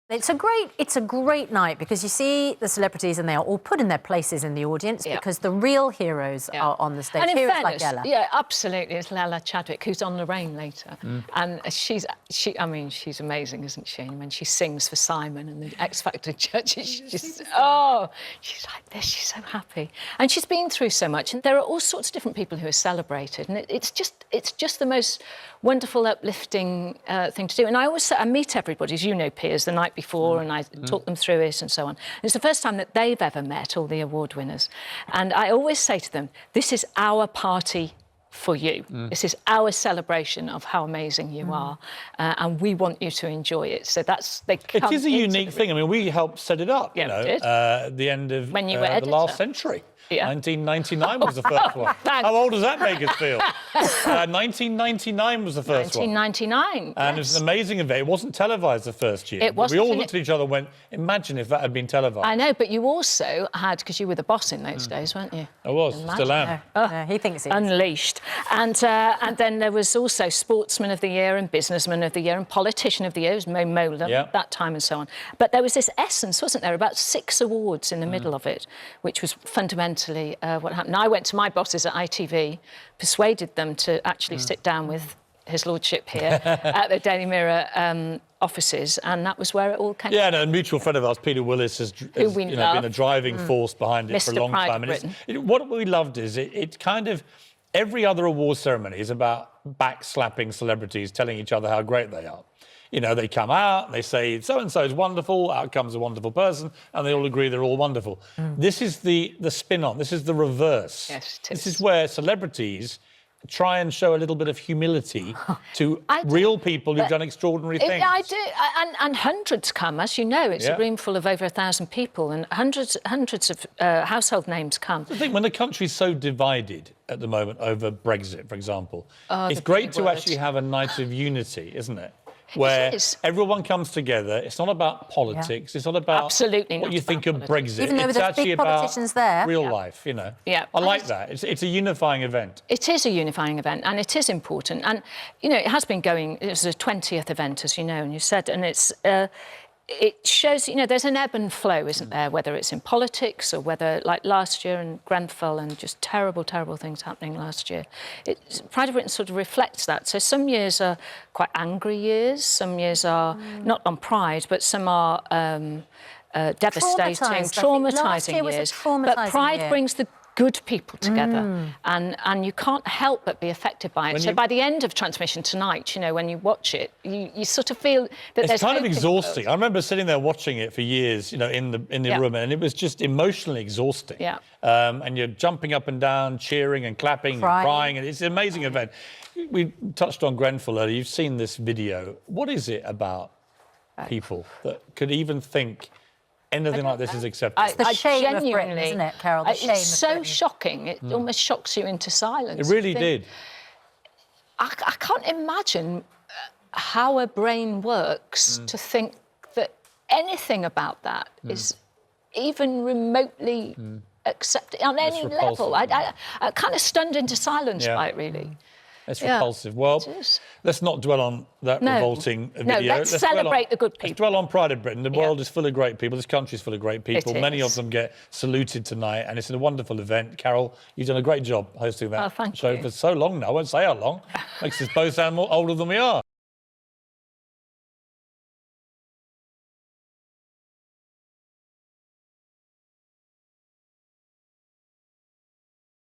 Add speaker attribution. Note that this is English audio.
Speaker 1: It's a great night because you see the celebrities and they are all put in their places in the audience because the real heroes are on the stage.
Speaker 2: And in
Speaker 1: Here
Speaker 2: fairness,
Speaker 1: it's like Ella.
Speaker 2: yeah, absolutely. It's Lella Chadwick, who's on Lorraine later. And she's amazing, isn't she? And when she sings for Simon and the X Factor judges, she's like this, she's so happy. And she's been through so much. And there are all sorts of different people who are celebrated. And it's just the most wonderful, uplifting thing to do. And I meet everybody, as you know, Piers, the night before, and I talk them through it and so on. And it's the first time that they've ever met all the award winners. And I always say to them, this is our party for you. This is our celebration of how amazing you are, and we want you to enjoy it. So
Speaker 3: it is a unique thing. I mean, we helped set it up, you know, at the end of
Speaker 2: when you were
Speaker 3: the last century.
Speaker 2: Yeah.
Speaker 3: 1999 was the first one. How old does that make us feel? 1999 was the first
Speaker 2: 1999,
Speaker 3: one. And it was an amazing event. It wasn't televised the first year.
Speaker 2: It wasn't.
Speaker 3: We all looked at each other and went, imagine if that had been televised.
Speaker 2: I know, but you also had, because you were the boss in those days, weren't you?
Speaker 3: I was, still am.
Speaker 1: No, he thinks he is.
Speaker 2: Unleashed. And then there was also Sportsman of the Year and Businessman of the Year and Politician of the Year. It was Mo Mola that time and so on. But there was this essence, wasn't there, about 6 awards in the middle of it, which was fundamentally what happened. I went to my bosses at ITV, persuaded them to actually sit down with His Lordship here at the Daily Mirror offices, and that was where it all came.
Speaker 3: Yeah, and a mutual friend of ours, Peter Willis, has been a driving force behind it for a long time. And what we loved is it kind of, every other award ceremony is about backslapping celebrities, telling each other how great they are. You know, they come out, they say, so-and-so is wonderful, out comes a wonderful person, and they all agree they're all wonderful. This is the spin-on, this is the reverse.
Speaker 2: Yes, it is.
Speaker 3: This is where celebrities try and show a little bit of humility to real people who've done extraordinary things.
Speaker 2: I do, and hundreds come, as you know. It's a room full of over 1,000 people, and hundreds of household names come.
Speaker 3: I think when the country's so divided at the moment over Brexit, for example, it's great to actually have a night of unity, isn't it? Where everyone comes together. It's not about politics. It's not about what you think of Brexit.
Speaker 1: Even though
Speaker 3: it's
Speaker 1: there's
Speaker 3: actually
Speaker 1: big politicians
Speaker 3: about
Speaker 1: there.
Speaker 3: real life, you know.
Speaker 2: Yeah.
Speaker 3: I like that. It's a unifying event.
Speaker 2: It is a unifying event, and it is important. And, you know, it has been going, it was the 20th event, as you know, and you said, and it shows, you know, there's an ebb and flow, isn't there, whether it's in politics or whether, like last year in Grenfell and just terrible, terrible things happening last year. Pride of Britain sort of reflects that. So some years are quite angry years, some years are not on Pride, but some are devastating, traumatising years. But Pride brings the good people together, and you can't help but be affected by it. So by the end of transmission tonight, you know, when you watch it, you sort of feel that
Speaker 3: it's kind of exhausting. I remember sitting there watching it for years, you know, in the room, and it was just emotionally exhausting.
Speaker 2: Yeah.
Speaker 3: And you're jumping up and down, cheering and clapping and crying, and it's an amazing event. We touched on Grenfell earlier. You've seen this video. What is it about people that could even think anything like this is acceptable?
Speaker 1: It's the shame of Britain, isn't it, Carol? The shame
Speaker 2: it's so shocking. It almost shocks you into silence.
Speaker 3: It really did.
Speaker 2: I can't imagine how a brain works to think that anything about that is even remotely accepted on any level. I kind of stunned into silence by it, really.
Speaker 3: It's repulsive. Well, let's not dwell on that revolting video.
Speaker 2: No, let's celebrate the good people.
Speaker 3: Let's dwell on Pride of Britain. The world is full of great people. This country is full of great people. Many of them get saluted tonight, and it's a wonderful event. Carol, you've done a great job hosting that show for so long now. I won't say how long. Makes us both sound more older than we are.